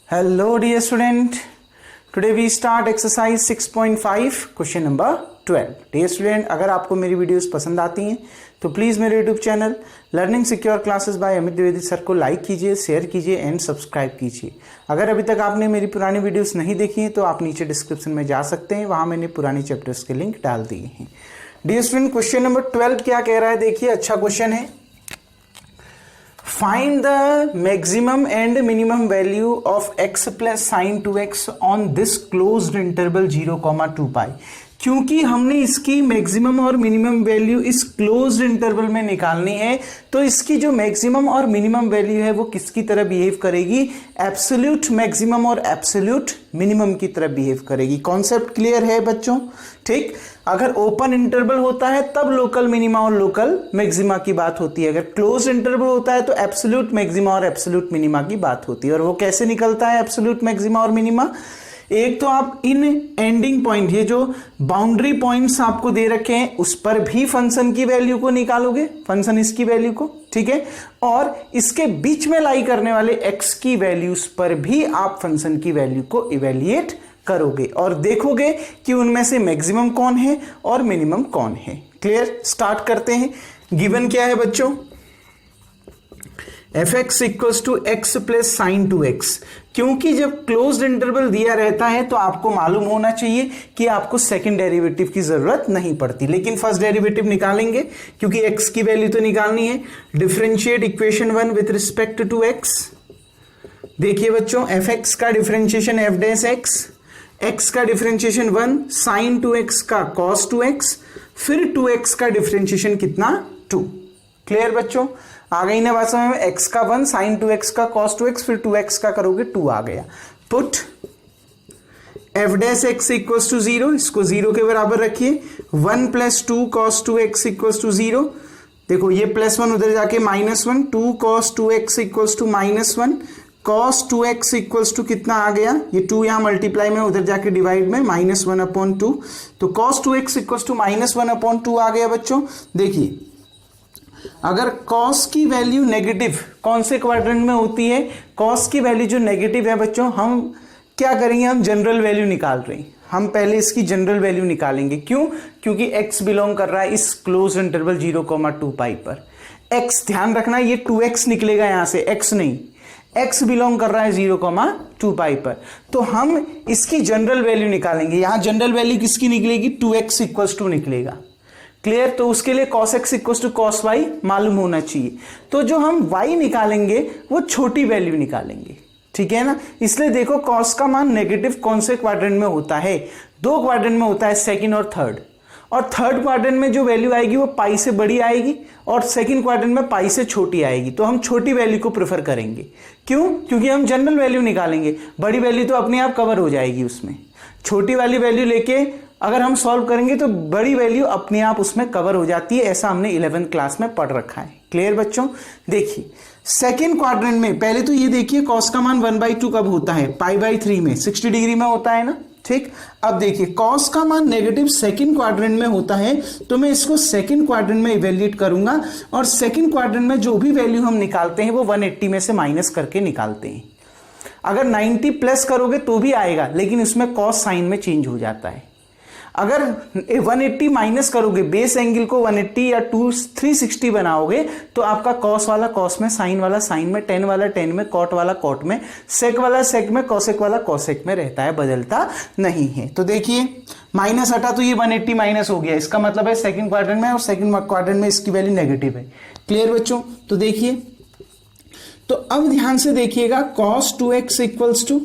Hello dear student, today we start exercise 6.5 question number 12. Dear student, अगर आपको मेरी videos पसंद आती हैं तो प्लीज़ मेरे YouTube channel learning secure classes bye Amit Dwivedi sir को लाइक कीजिए, शेयर कीजिए एंड सब्सक्राइब कीजिए। अगर अभी तक आपने मेरी पुरानी वीडियोस नहीं देखी हैं तो आप नीचे डिस्क्रिप्शन में जा सकते हैं, वहाँ मैंने पुरानी चैप्टर्स के लिंक डाल दिए हैं। डियर स्टूडेंट, क्वेश्चन नंबर 12 क्या कह रहा है, देखिए अच्छा क्वेश्चन है। Find the maximum and minimum value of x plus sin 2x on this closed interval 0, 2 pi। क्योंकि हमने इसकी मैक्सिमम और मिनिमम वैल्यू इस क्लोज्ड इंटरवल में निकालनी है, तो इसकी जो मैक्सिमम और मिनिमम वैल्यू है वो किसकी तरह बिहेव करेगी? एब्सोल्यूट मैक्सिमम और एब्सोल्यूट मिनिमम की तरह बिहेव करेगी। कॉन्सेप्ट क्लियर है बच्चों? ठीक, अगर ओपन इंटरवल होता है तब लोकल मिनिमा और लोकल मैक्सिमा की बात होती है, अगर क्लोज इंटरवल होता है तो एब्सोल्यूट मैक्सिमा और एब्सोल्यूट मिनिमा की बात होती है। और वो कैसे निकलता है एब्सोल्यूट मैक्सिमा और मिनिमा? एक तो आप इन एंडिंग पॉइंट, ये जो बाउंड्री पॉइंट्स आपको दे रखे हैं उस पर भी फंक्शन की वैल्यू को निकालोगे, फंक्शन इसकी वैल्यू को, ठीक है, और इसके बीच में लाई करने वाले एक्स की वैल्यूज पर भी आप फंक्शन की वैल्यू को इवेल्युएट करोगे और देखोगे कि उनमें से मैक्सिमम कौन है और मिनिमम कौन है। क्लियर? स्टार्ट करते हैं। गिवन क्या है बच्चों? fx equals to x plus sine 2x। क्योंकि जब क्लोज्ड इंटरवल दिया रहता है तो आपको मालूम होना चाहिए कि आपको सेकंड डेरिवेटिव की जरूरत नहीं पड़ती, लेकिन फर्स्ट डेरिवेटिव निकालेंगे क्योंकि x की वैल्यू तो निकालनी है। Differentiate equation 1 with respect to x। देखिए बच्चों, fx का differentiation f dash x, x का डिफरेंशिएशन 1, साइन 2x का cos 2x, फिर 2x का डिफरेंशिएशन कितना? 2। क्लियर बच्चों? आ गई ना बात समझ में? x का 1, साइन 2x का cos 2x, फिर 2x का करोगे 2 आ गया। Put f dash x equals to 0, इसको 0 के बराबर रखिए। 1 plus 2 cos 2x equals to 0। देखो ये +1 उधर जाके -1, 2 cos 2x equals to -1, cos 2x equals to कितना आ गया? ये 2 यहां मल्टीप्लाई में, उधर जाके डिवाइड में, -1/2। तो cos 2x इक्वल्स टू -1/2 आ गया बच्चों। देखिए, अगर cos की वैल्यू नेगेटिव कौन से क्वाड्रेंट में होती है? cos की वैल्यू जो नेगेटिव है बच्चों, हम क्या करेंगे? हम जनरल वैल्यू निकाल रहे हैं, हम पहले इसकी जनरल वैल्यू निकालेंगे। क्यों? क्योंकि x बिलोंग कर रहा है इस क्लोज इंटरवल 0, 2 पाई पर। x ध्यान रखना, ये 2x निकलेगा यहां से, x नहीं, x बिलोंग कर रहा है 0, 2 पाई पर। तो हम इसकी जनरल वैल्यू निकालेंगे। यहां जनरल वैल्यू किसकी निकलेगी? 2x इक्वल्स टू निकलेगा। क्लियर? तो उसके लिए cos x equals to cos y मालूम होना चाहिए। तो जो हम y निकालेंगे वो छोटी वैल्यू निकालेंगे, ठीक है ना? इसलिए देखो, cos का मान नेगेटिव कौन से क्वाड्रेंट में होता है? 2 क्वाड्रेंट में होता है, सेकंड और थर्ड। और थर्ड क्वाड्रेंट में जो वैल्यू आएगी वो पाई से बड़ी आएगी और सेकंड क्वाड्रेंट में पाई से छोटी आएगी। तो हम छोटी वैल्यू को प्रेफर करेंगे। क्यों? क्योंकि हम जनरल वैल्यू निकालेंगे, बड़ी वैल्यू तो अपने आप कवर हो जाएगी उसमें। छोटी वाली वैल्यू लेके अगर हम सॉल्व करेंगे तो बड़ी वैल्यू अपने आप उसमें कवर हो जाती है। ऐसा हमने 11th क्लास में पढ़ रखा है। क्लियर बच्चों? देखिए, सेकेंड क्वाड्रेंट में पहले तो ये देखिए, cos का मान 1/2 कब होता है? π/3 में, 60 डिग्री में होता है ना, ठीक। अब देखिए, cos का मान नेगेटिव सेकंड क्वाड्रेंट में होता है, तो मैं इसको सेकंड क्वाड्रेंट में इवेल्युएट करूंगा और सेकंड क्वाड्रेंट में जो भी वैल्यू हम निकालते हैं वो 180 में से माइनस करके निकालते हैं। अगर 90 प्लस करोगे तो भी आएगा, लेकिन उसमें cos साइन में चेंज हो जाता है। अगर 180 माइनस करोगे, बेस एंगल को 180 या 360 बनाओगे, तो आपका cos वाला cos में, साइन वाला साइन में, tan वाला tan में, cot वाला cot में, sec वाला sec में, cosec वाला cosec में रहता है, बदलता नहीं है। तो देखिए, माइनस हटा तो ये 180 माइनस हो गया, इसका मतलब है सेकंड क्वाड्रेंट में, और सेकंड क्वाड्रेंट में इसकी वैल्यू नेगेटिव है। क्लियर बच्चों? तो देखिए, तो अब ध्यान से देखिएगा, cos 2x equals to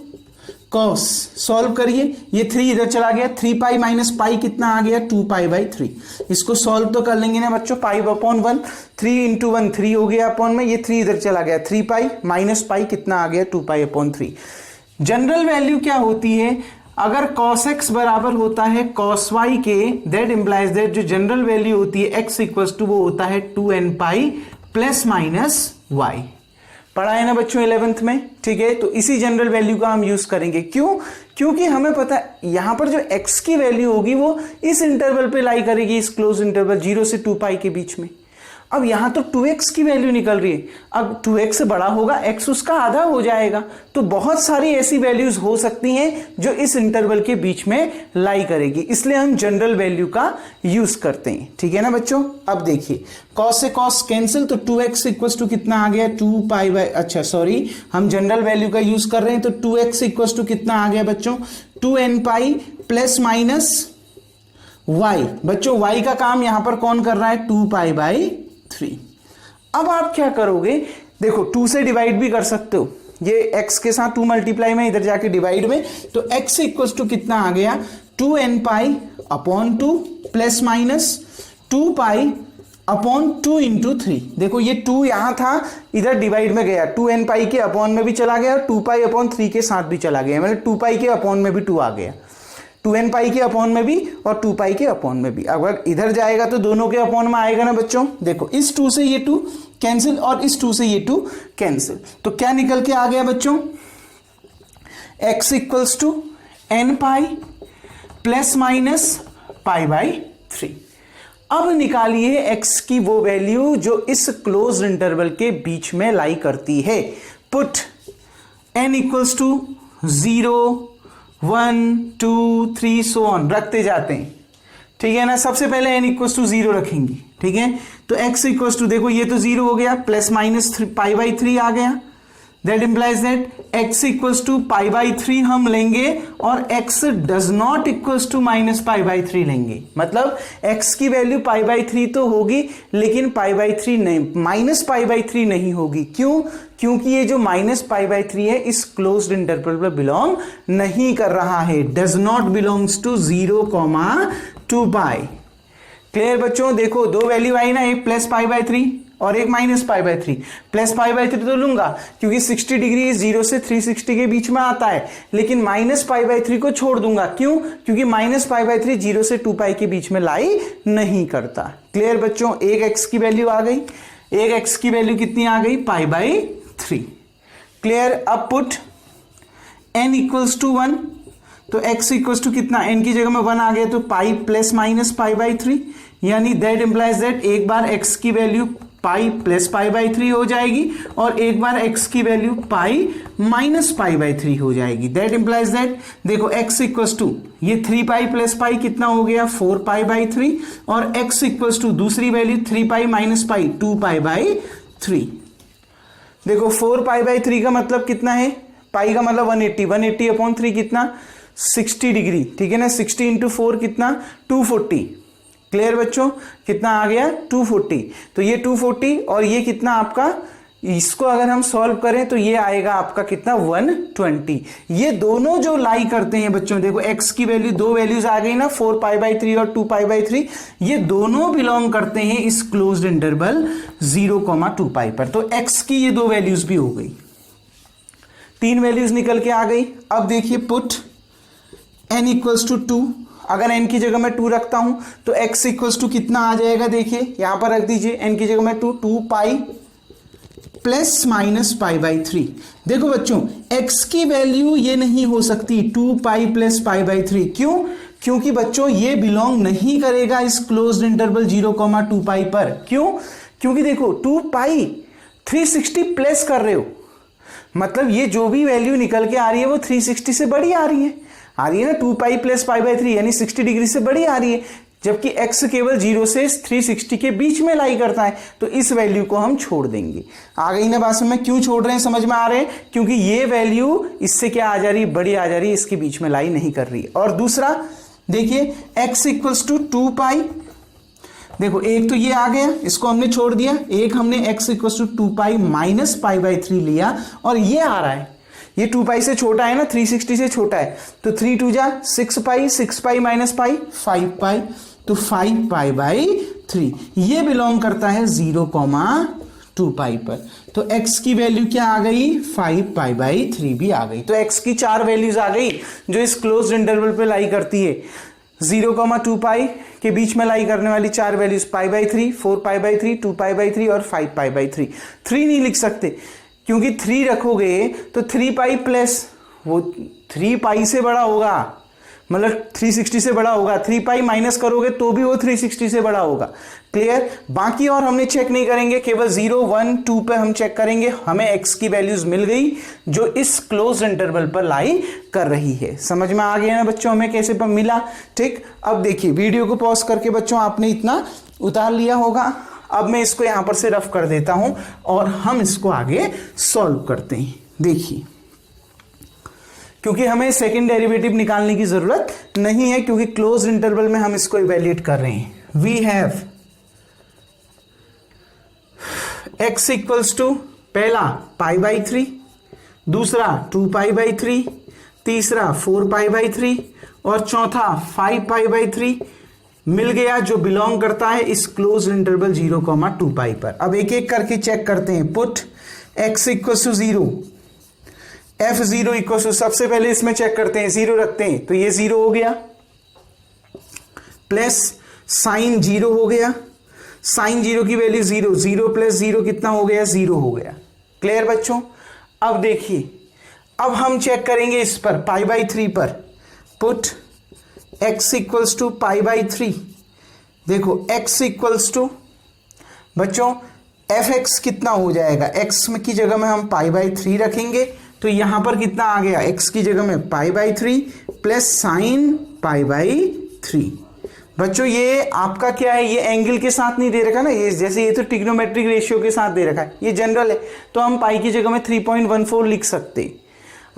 cos, solve करिए, ये 3 इधर चला गया, 3 पाई माइनस पाई कितना आ गया? 2 पाई/3। इसको सॉल्व तो कर लेंगे ना बच्चों, π/1, 3 × 1 3 हो गया अपॉन में, ये 3 इधर चला गया, 3 पाई माइनस पाई कितना आ गया? 2 पाई/3। जनरल वैल्यू क्या होती है? अगर cos x बराबर होता है cos y के, दैट इंप्लाइज दैट जो जनरल वैल्यू होती है x इक्वल्स टू वो होता है 2n पाई प्लस माइनस y। पढ़ा है ना बच्चों 11th में, ठीक है। तो इसी जनरल वैल्यू का हम यूज करेंगे। क्यों? क्योंकि हमें पता है यहां पर जो x की वैल्यू होगी वो इस इंटरवल पे लाई करेगी, इस क्लोज इंटरवल 0 से 2 पाई के बीच में। अब यहां तो 2x की वैल्यू निकल रही है, अब 2x से बड़ा होगा x उसका आधा हो जाएगा। तो बहुत सारी ऐसी वैल्यूज हो सकती हैं जो इस इंटरवल के बीच में लाई करेगी, इसलिए हम जनरल वैल्यू का यूज करते हैं। ठीक है ना बच्चों। अब देखिए cos से cos कैंसिल, तो 2x इक्वल्स टू कितना आ गया 2 पाई बाय, अच्छा सॉरी हम जनरल वैल्यू का यूज कर रहे हैं, तो 2x इक्वल्स टू कितना आ गया बच्चों 2n पाई प्लस माइनस y। बच्चों y का काम यहां पर कौन कर रहा है 2 पाई बाई 3। अब आप क्या करोगे, देखो 2 से डिवाइड भी कर सकते हो, ये x के साथ 2 मल्टीप्लाई में इधर जाके डिवाइड में, तो x इक्वल्स टू कितना आ गया 2n pi upon 2 plus minus 2 pi upon 2 into 3। देखो ये 2 यहां था, इधर डिवाइड में गया, 2n पाई के अपॉन में भी चला गया और 2 पाई अपॉन 3 के साथ भी चला गया, मतलब 2 पाई के अपॉन में भी 2 आ गया, 2n पाई के अपॉन में भी और 2 पाई के अपॉन में भी। अगर इधर जाएगा तो दोनों के अपॉन में आएगा ना बच्चों। देखो इस 2 से ये 2 कैंसिल और इस 2 से ये 2 कैंसिल, तो क्या निकल के आ गया बच्चों x equals to n pi plus minus pi by 3। अब निकालिए x की वो वैल्यू जो इस क्लोज इंटरवल के बीच में लाई करती है। Put n equals to 0 1 2 3 so on रखते जाते हैं। ठीक है ना, सबसे पहले n इक्वल्स टू 0 रखेंगे। ठीक है, तो x इक्वल्स टू देखो ये तो 0 हो गया, प्लस माइनस पाई बाई 3 आ गया, that implies that x equals to pi by 3 हम लेंगे और x does not equals to minus pi by 3 लेंगे। मतलब x की वैल्यू पाई बाई 3 तो होगी लेकिन पाई बाई 3 नहीं, माइनस पाई बाई 3 नहीं होगी। क्यों? क्योंकि ये जो माइनस पाई बाई 3 है इस क्लोज्ड इंटरवल पर बिलोंग नहीं कर रहा है, डज नॉट बिलोंग्स टू 0, 2 पाई। क्लियर बच्चों। देखो दो वैल्यू आई ना, एक प्लस पाई बाई 3 और एक minus pi by 3। Plus pi by 3 तो लूंगा क्योंकि 60 डिग्री 0 से 360 के बीच में आता है, लेकिन माइनस पाई बाई 3 को छोड़ दूंगा। क्यों? क्योंकि माइनस पाई बाई 3 0 से 2 पाई के बीच में लाई नहीं करता। क्लियर बच्चों। एक x की वैल्यू आ गई, एक x की वैल्यू कितनी आ गई पाई बाई 3। क्लियर। अब पुट n इक्वल्स टू 1, तो x इक्वल्स टू कितना, n की जगह में 1 आ गया तो पाई प्लस माइनस पाई बाई 3, यानी दैट इंप्लाइज दैट एक बार x की value pi plus pi by 3 हो जाएगी और एक बार x की value pi minus pi by 3 हो जाएगी। दैट इंप्लाइज दैट देखो x इक्वल्स टू ये 3 पाई प्लस पाई कितना हो गया 4 पाई बाई 3 और x इक्वल्स टू दूसरी value 3 pi minus pi 2 pi by 3। देखो 4 पाई बाई 3 का मतलब कितना है, पाई का मतलब 180, 180 अपॉन 3 कितना 60 डिग्री। ठीक है ना, 60 इंटू 4 कितना 240। क्लियर बच्चों, कितना आ गया 240। तो ये 240 और ये कितना आपका, इसको अगर हम सॉल्व करें तो ये आएगा आपका कितना 120। ये दोनों जो लाई करते हैं बच्चों, देखो x की वैल्यू दो वैल्यूज आ गई ना 4 पाई बाई 3 और 2 पाई बाई 3, ये दोनों बिलोंग करते हैं इस क्लोज्ड इंटरवल 0, 2 पाई पर। तो x की ये दो वैल्यूज भी हो गई, 3 वैल्यूज निकल के आ गई। अब देखिए पुट n इक्वल्स टू 2, अगर n की जगह मैं 2 रखता हूं तो x इक्वल्स टू कितना आ जाएगा, देखिए यहां पर रख दीजिए n की जगह में 2 पाई प्लस माइनस पाई बाई 3। देखो बच्चों x की वैल्यू ये नहीं हो सकती 2 पाई प्लस पाई बाई 3। क्यों? क्योंकि बच्चों ये बिलोंग नहीं करेगा इस क्लोज्ड इंटरवल 0, 2 पाई पर। क्यों? क्योंकि देखो 2 पाई 360 प्लस कर रहे हो, मतलब ये जो भी वैल्यू निकल के आ रही है वो 360 से बड़ी आ रही है ना, 2 पाई प्लस पाई बाई 3 यानी 60 डिग्री से बड़ी आ रही है, जबकि x केवल 0 से 360 के बीच में लाई करता है। तो इस वैल्यू को हम छोड़ देंगे। आ गई ना बात समझ में, क्यों छोड़ रहे हैं समझ में आ रहे हैं, क्योंकि ये वैल्यू इससे क्या आ जा रही, बड़ी आ जा रही है, इसके बीच में लाई नहीं कर रही है। और दूसरा देखिए x इक्वल्स टू 2 पाई, देखो एक तो ये आ गया, इसको हमने छोड़ दिया, एक हमने x equals to 2 pi minus pi by 3 लिया और ये आ रहा है, ये 2 पाई से छोटा है ना, 360 से छोटा है, तो 3 2 जा 6 पाई, 6 पाई माइनस पाई 5 पाई, तो 5 पाई बाई 3 ये बिलोंग करता है 0, 2 पाई पर। तो x की वैल्यू क्या आ गई 5 पाई बाई 3 भी आ गई। तो x की 4 वैल्यूज आ गई जो इस क्लोज्ड इंटरवल पे लाई करती है, 0, 2 पाई के बीच में लाई करने वाली 4 values pi by 3, 4 pi by 3, 2 pi by 3 और 5 पाई बाई 3। 3 नहीं लिख सकते क्योंकि 3 रखोगे तो 3 पाई प्लस वो 3 पाई से बड़ा होगा, मतलब 360 से बड़ा होगा, 3 पाई माइनस करोगे तो भी वो 360 से बड़ा होगा। क्लियर? बाकी और हमने चेक नहीं करेंगे, केवल 0, 1, 2 पे हम चेक करेंगे। हमें x की वैल्यूज मिल गई जो इस क्लोज इंटरवल पर लाई कर रही है। समझ में आ गया ना बच्चों हमें कैसे पर मिला? ठीक, अब देखिए वीडियो को पॉज करके बच्चों आपने इतना उतार लिया होगा। अब मैं इसको यहां पर से रफ कर देता हूं और हम इसको आगे सॉल्व करते हैं। देखिए, क्योंकि हमें सेकंड डेरिवेटिव निकालने की जरूरत नहीं है, क्योंकि क्लोज इंटरवल में हम इसको इवैल्यूएट कर रहे हैं। We have x equals to पहला π/3, दूसरा 2π/3, तीसरा 4π/3 और चौथा 5π/3 मिल गया, जो बिलोंग करता है इस क्लोज इंटरवल 0,2π पर। अब एक एक करके चेक करते हैं। Put x equals to 0, f0 equals to, सबसे पहले इसमें चेक करते हैं, 0 रखते हैं तो ये 0 हो गया, प्लस साइन 0 हो गया, साइन 0 की वैल्यू 0, 0 प्लस 0 कितना हो गया? 0 हो गया। क्लियर बच्चों? अब देखिए, अब हम चेक करेंगे इस पर π/3 पर। Put x equals to π/3। देखो x इक्वल्स टू बच्चों fx कितना हो जाएगा? x की जगह में हम π/3 रखेंगे तो यहां पर कितना आ गया? x की जगह में π/3 प्लस साइन π/3। बच्चों ये आपका क्या है? ये एंगल के साथ नहीं दे रखा ना, ये जैसे ये तो ट्रिग्नोमेट्रिक रेशियो के साथ दे रखा है, ये जनरल है तो हम पाई की जगह में 3.14 लिख सकते हैं।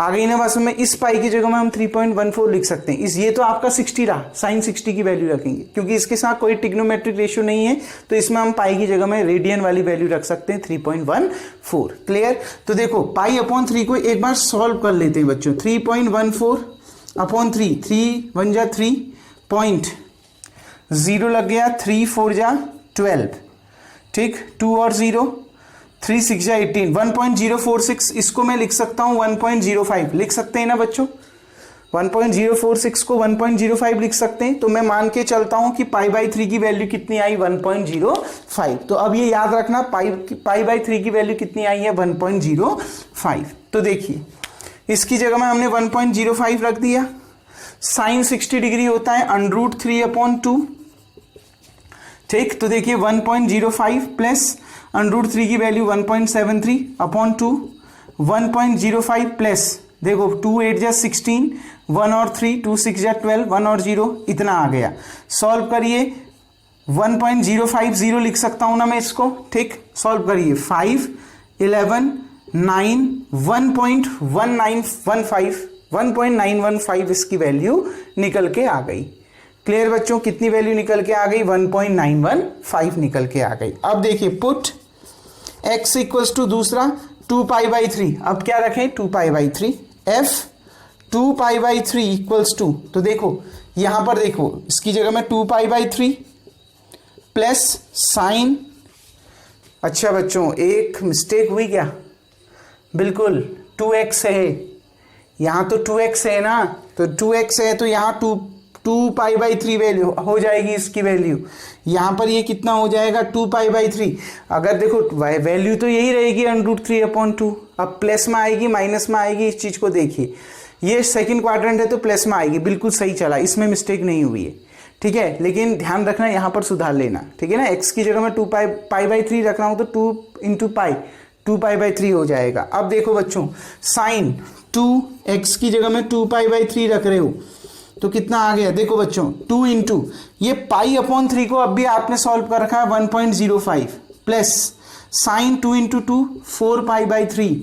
आ गई ना बात में? इस पाई की जगह में हम 3.14 लिख सकते हैं। इस ये तो आपका 60 रहा, साइन 60 की वैल्यू रखेंगे क्योंकि इसके साथ कोई ट्रिग्नोमेट्रिक रेशियो नहीं है, तो इसमें हम पाई की जगह में रेडियन वाली वैल्यू रख सकते हैं 3.14। क्लियर? तो देखो π/3 को एक बार सॉल्व कर लेते हैं बच्चों। 3.14/3, 3 1 जा 3 पॉइंट 0 लग गया, 3 4 जा 12, ठीक, 2 और 0, 3 6 जा 18, 1.046 इसको मैं लिख सकता हूं 1.05 लिख सकते हैं ना बच्चों? 1.046 को 1.05 लिख सकते हैं। तो मैं मान के चलता हूं कि π/3 की वैल्यू कितनी आई? 1.05। तो अब ये याद रखना π/3 की वैल्यू कितनी आई है? 1.05। तो देखिए इसकी जगह में हमने 1.05 रख दिया। साइन 60 डिग्री होता है √3/2, ठीक। तो देखिए 1.05 प्लस √3 की वैल्यू 1.73/2, 1.05 प्लस देखो 2 8 जा 16, 1 और 3, 2 6 जा 12, 1 और 0 इतना आ गया। सॉल्व करिए, 1.050 लिख सकता हूं ना मैं इसको, ठीक। सॉल्व करिए 5 11 9 1.915 इसकी वैल्यू निकल के आ गई। क्लियर बच्चों? कितनी वैल्यू निकल के आ गई? 1.915 निकल के आ गई। अब देखिए पुट x इक्वल्स टू दूसरा 2π/3, अब क्या रखें? 2π/3, f 2π/3 इक्वल्स टू, तो देखो यहां पर देखो इसकी जगह में 2π/3 प्लस साइन, अच्छा बच्चों एक मिस्टेक हुई क्या? बिल्कुल 2x है, यहां तो 2x है ना, तो 2x है तो यहां 2π/3 वैल्यू हो जाएगी इसकी वैल्यू, यहां पर ये कितना हो जाएगा? 2π/3। अगर देखो वैल्यू तो यही रहेगी √3/2, अब प्लस में आएगी माइनस में आएगी, इस चीज को देखिए, ये सेकंड क्वाड्रेंट है तो प्लस में आएगी, बिल्कुल सही चला, इसमें मिस्टेक नहीं हुई है, ठीक है। लेकिन ध्यान रखना यहां पर सुधार लेना, ठीक है ना। x की जगह में 2π/3 रख रहा हूं तो 2 × π 2π/3 हो जाएगा। अब देखो बच्चों साइन 2x की जगह में 2π/3 रख रहे हो तो कितना आ गया? देखो बच्चों 2 × ये π/3 को अब भी आपने सॉल्व कर रखा है 1.05 प्लस साइन 2 × 2 4π/3,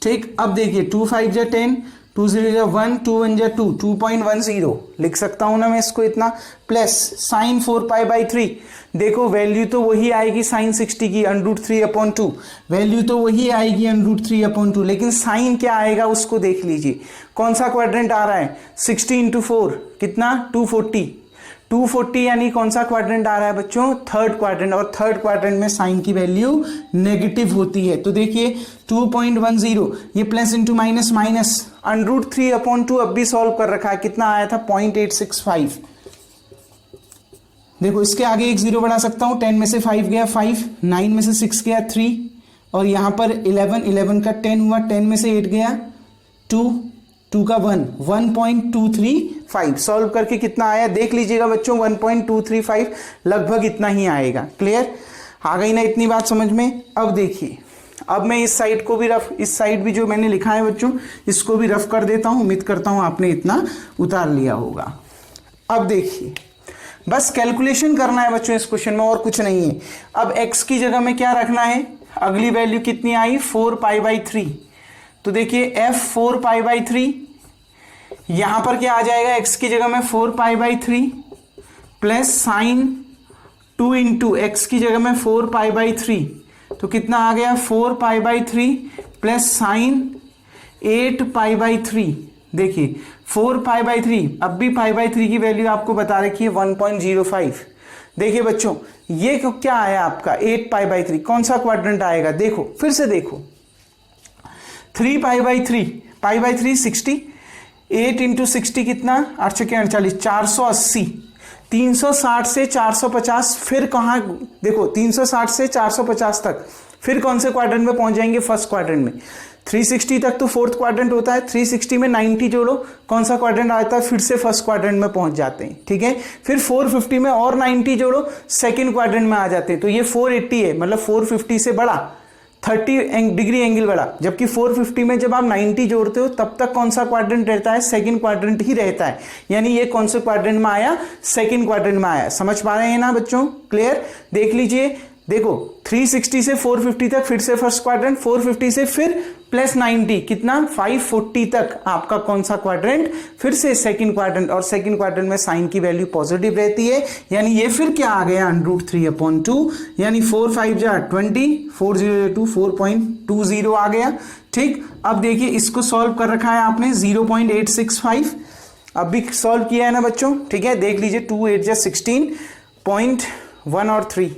ठीक। अब देखिए 2 5 जा 10, 2 0 जा 1, 2 1 जा 2, 2.10 लिख सकता हूं ना मैं इसको इतना, प्लस साइन 4π/3, देखो वैल्यू तो वही आएगी साइन 60 की √3/2, वैल्यू तो वही आएगी √3/2, लेकिन साइन क्या आएगा उसको देख लीजिए। कौन सा क्वाड्रेंट आ रहा है? 60 × 4 कितना? 240 यानी कौन सा क्वाड्रेंट आ रहा है बच्चों? थर्ड क्वाड्रेंट, और थर्ड क्वाड्रेंट में साइन की वैल्यू नेगेटिव होती है। तो देखिए 2.10, ये प्लस इंटू माइनस माइनस, √3/2 अब भी सॉल्व कर रखा है, कितना आया था? 0.865। देखो इसके आगे एक 0 बढ़ा सकता हूं, 10 में से 5 गया 5, 9 में से 6 गया 3, और यहां पर 11 का 10 हुआ, 10 में से 8 गया 2, 2 का 1 1.235 सॉल्व करके कितना आया देख लीजिएगा बच्चों 1.235 लगभग इतना ही आएगा। क्लियर, आ गई ना इतनी बात समझ में। अब देखिए, अब मैं इस साइड को भी इस साइड भी जो मैंने लिखा है बच्चों इसको भी रफ कर देता हूं। उम्मीद करता हूं आपने इतना उतार लिया होगा। अब देखिए, बस कैलकुलेशन करना है बच्चों इस क्वेश्चन में, और कुछ नहीं है। अब x की जगह में क्या रखना है, अगली वैल्यू कितनी आई 4π/3। तो देखिए f 4π/3, यहां पर क्या आ जाएगा x की जगह में 4π/3 प्लस साइन 2 इंटू x की जगह में 4π/3, तो कितना आ गया 4π/3 प्लस साइन 8π/3। देखिए 4π/3, अब भी π/3 की वैल्यू आपको बता रखी है 1.05। देखिए बच्चों ये क्या आया आपका 8π/3, कौन सा क्वाड्रेंट आएगा देखो, फिर से देखो 3π/3, π/3 60, 8 इंटू 60 कितना 8 के 48, 480, 360 से 450, फिर कहाँ देखो 360 से 450 तक, फिर कौन से क्वाड्रेंट में पहुंच जाएंगे, फर्स्ट क्वाड्रेंट में। 360 तक तो फोर्थ क्वाड्रेंट होता है, 360 में 90 जोड़ो, कौन सा क्वाड्रेंट आता है, फिर से फर्स्ट क्वाड्रेंट में पहुंच जाते हैं। ठीक है, फिर 450 में और 90 जोड़ो, सेकंड क्वाड्रेंट में आ जाते हैं। तो ये 480 है, मतलब 450 से बड़ा 30 डिग्री एंगल बढ़ा, जबकि 450 में जब आप 90 जोड़ते हो तब तक कौन सा क्वाड्रेंट रहता है, सेकंड क्वाड्रेंट ही रहता है। यानी ये कौन से क्वाड्रेंट में आया, सेकंड क्वाड्रेंट में आया। समझ पा रहे हैं ना बच्चों, क्लियर। देख लीजिए, देखो 360 से 450 तक फिर से फर्स्ट क्वाड्रेंट, 450 से फिर प्लस 90 कितना 540 तक आपका कौन सा क्वाड्रेंट, फिर से सेकंड क्वाड्रेंट, और सेकंड क्वाड्रेंट में साइन की वैल्यू पॉजिटिव रहती है। यानी ये फिर क्या आ गया √3/2, यानी 4 5 जा 20, 4 0 2 4.20 आ गया। ठीक, अब देखिए इसको सॉल्व कर रखा है आपने 0.865, अब भी सॉल्व किया है ना बच्चों। ठीक है, देख लीजिए 2 8 जा 16, 0.1 और 3,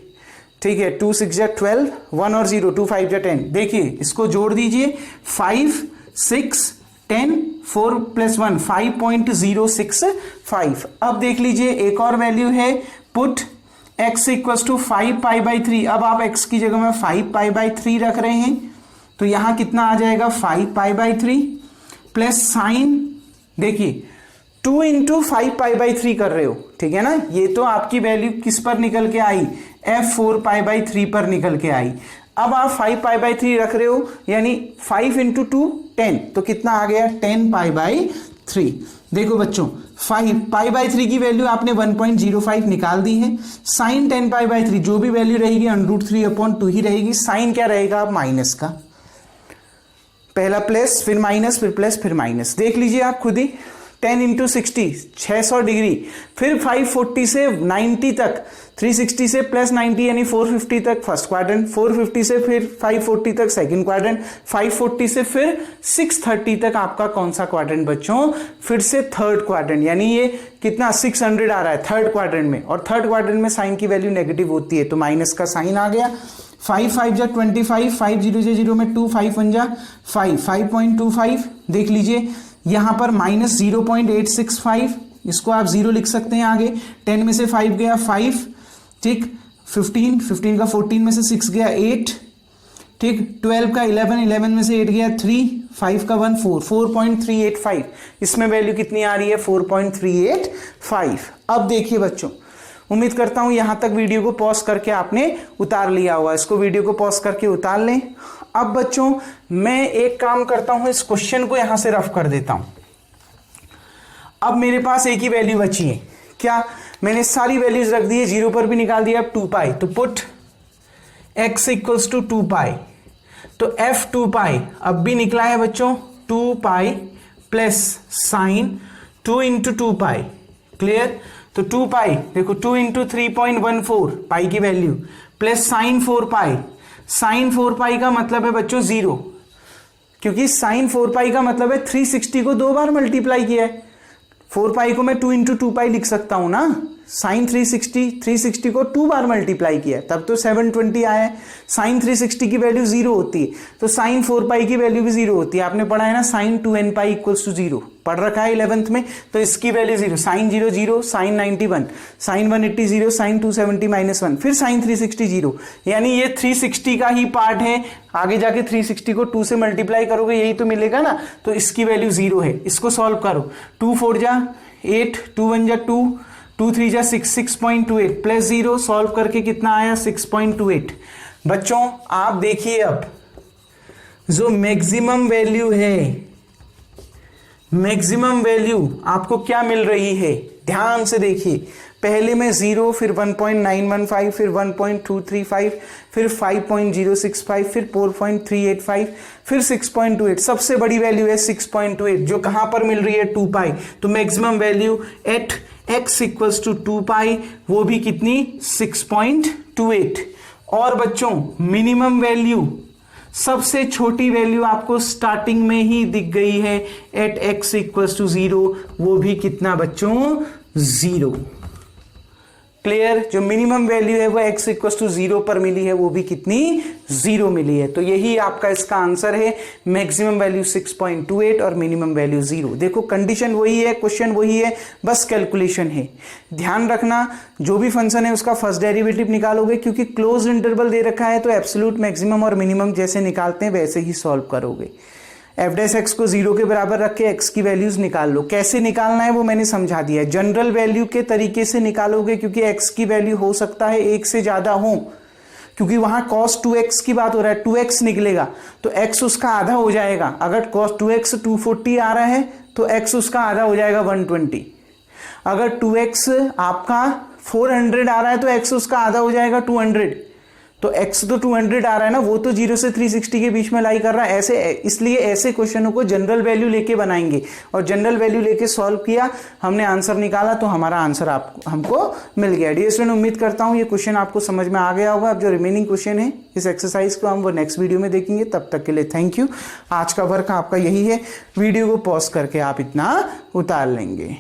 ठीक है, 2 6 जा 12, 1 और 0, 2 5 जा 10। देखिए इसको जोड़ दीजिए 5 6 10, 4 + 1 5.065। अब देख लीजिए एक और वैल्यू है, पुट x = 5π/3। अब आप x की जगह में 5π/3 रख रहे हैं, तो यहां कितना आ जाएगा 5π/3 प्लस साइन, देखिए 2 इंटू 5π/3 कर रहे हो। ठीक है ना, ये तो आपकी वैल्यू किस पर निकल के आई, f 4π/3 पर निकल के आई। अब आप 5π/3 रख रहे हो, यानी 5 इंटू 2 10, तो कितना आ गया 10π/3। देखो बच्चों 5π/3 की वैल्यू आपने 1.05 निकाल दी है। साइन 10π/3 जो भी वैल्यू रहेगी √3/2 ही रहेगी। साइन क्या रहेगा, माइनस का, पहला प्लस फिर माइनस फिर प्लस फिर माइनस। देख लीजिए आप खुद ही, 10 इंटू 60 600 डिग्री, फिर 540 से 90 तक, 360 से प्लस 90 यानी 450 तक फर्स्ट क्वाड्रेंट, 450 से फिर 540 तक सेकंड क्वाड्रेंट, 540 से फिर 630 तक आपका कौन सा क्वाड्रेंट बच्चों, फिर से थर्ड क्वाड्रेंट। यानी ये कितना 600 आ रहा है थर्ड क्वाड्रेंट में, और थर्ड क्वाड्रेंट में साइन की वैल्यू नेगेटिव होती है, तो माइनस का साइन आ गया। 5 5 जा 25, 5 0 जा 0 में 2, 5 1 जा 5, 5.25। देख लीजिए यहां पर माइनस 0.865, इसको आप 0 लिख सकते हैं आगे। 10 में से 5 गया 5, ठीक, 15 का 14 में से 6 गया 8, ठीक, 12 का 11 में से 8 गया 3, 5 का 1 4, 4.385। इसमें वैल्यू कितनी आ रही है 4.385। अब देखिए बच्चों, उम्मीद करता हूं यहां तक वीडियो को पॉज करके आपने उतार लिया होगा। इसको वीडियो को पॉज करके उतार लें। अब बच्चों मैं एक काम करता हूं, इस क्वेश्चन को यहां से रफ कर देता हूं। अब मेरे पास एक ही वैल्यू बची है, क्या, मैंने सारी वैल्यूज रख दी है, 0 पर भी निकाल दिया। अब 2π, तो पुट x = 2π, तो f 2π अब भी निकला है बच्चों 2π प्लस साइन 2 इंटू 2π। क्लियर, तो 2π देखो 2 इंटू 3.14 पाई की वैल्यू, प्लस साइन 4π। साइन 4π का मतलब है बच्चों 0, क्योंकि साइन 4π का मतलब है 360 को 2 बार मल्टीप्लाई किया है। 4π को मैं 2 इंटू 2π लिख सकता हूं ना, साइन 360 को 2 बार मल्टीप्लाई किया तब तो 720 आया है। साइन 360 की वैल्यू 0 होती है तो साइन 4 पाई की वैल्यू भी 0 होती है। आपने पढ़ा है ना sign 2n pi equals to 0 पढ़ रखा है 11th में, तो इसकी value 0, sine 0 0, sine 91, sine 180 0, sine 270 -1, फिर साइन 360 0, यानी ये 360 का ही पार्ट है। आगे जाके 360 को 2 से मल्टीप्लाई करोगे यही तो मिलेगा ना, तो इसकी वैल्यू 0 है। इसको सॉल्व करो, 2 4 जा 8, 2 1 जा 2, 2 3 जा 6, 6.28 प्लस 0 सॉल्व करके कितना आया 6.28। बच्चों आप देखिए अब जो मैक्सिमम वैल्यू है, मैक्सिमम वैल्यू आपको क्या मिल रही है, ध्यान से देखिए। पहले में 0, फिर 1.915, फिर 1.235, फिर 5.065, फिर 4.385, फिर 6.28। सबसे बड़ी वैल्यू है 6.28 जो कहां पर मिल रही है 2 पाई। तो maximum value at x equals to 2 pi, वो भी कितनी 6.28। और बच्चों मिनिमम वैल्यू, सबसे छोटी वैल्यू आपको स्टार्टिंग में ही दिख गई है एट x इक्वल्स टू 0, वो भी कितना बच्चों 0। क्लियर, जो मिनिमम वैल्यू है वो x इक्वल्स टू 0 पर मिली है वो भी कितनी 0 मिली है। तो यही आपका इसका आंसर है, मैक्सिमम वैल्यू 6.28 और मिनिमम वैल्यू 0। देखो कंडीशन वही है, क्वेश्चन वही है, बस कैलकुलेशन है। ध्यान रखना जो भी फंक्शन है उसका फर्स्ट डेरिवेटिव निकालोगे, क्योंकि क्लोज इंटरवल दे रखा है तो एब्सोल्यूट मैक्सिमम और मिनिमम जैसे निकालते हैं वैसे ही सॉल्व करोगे। एफ डैश एक्स को 0 के बराबर रख के एक्स की वैल्यूज निकाल लो। कैसे निकालना है वो मैंने समझा दिया है, जनरल वैल्यू के तरीके से निकालोगे, क्योंकि एक्स की वैल्यू हो सकता है 1 से ज्यादा हो, क्योंकि वहां cos 2x की बात हो रहा है, 2x निकलेगा तो x उसका आधा हो जाएगा। अगर cos 2x 240 आ रहा है तो x उसका आधा हो जाएगा 120। अगर 2x आपका 400 आ रहा है तो x उसका आधा हो जाएगा 200। तो x तो 200 आ रहा है ना, वो तो 0 से 360 के बीच में लाई कर रहा है ऐसे, इसलिए ऐसे क्वेश्चनों को जनरल वैल्यू लेके बनाएंगे और जनरल वैल्यू लेके सॉल्व किया, हमने आंसर निकाला तो हमारा आंसर हमको मिल गया। डियर स्टूडेंट, उम्मीद करता हूं ये क्वेश्चन आपको समझ में आ गया होगा। अब जो रिमेनिंग क्वेश्चन है इस एक्सरसाइज को हम वो नेक्स्ट वीडियो में देखेंगे। तब तक के लिए थैंक यू। आज का वर्क आपका यही है, वीडियो को पॉज करके आप इतना उतार लेंगे।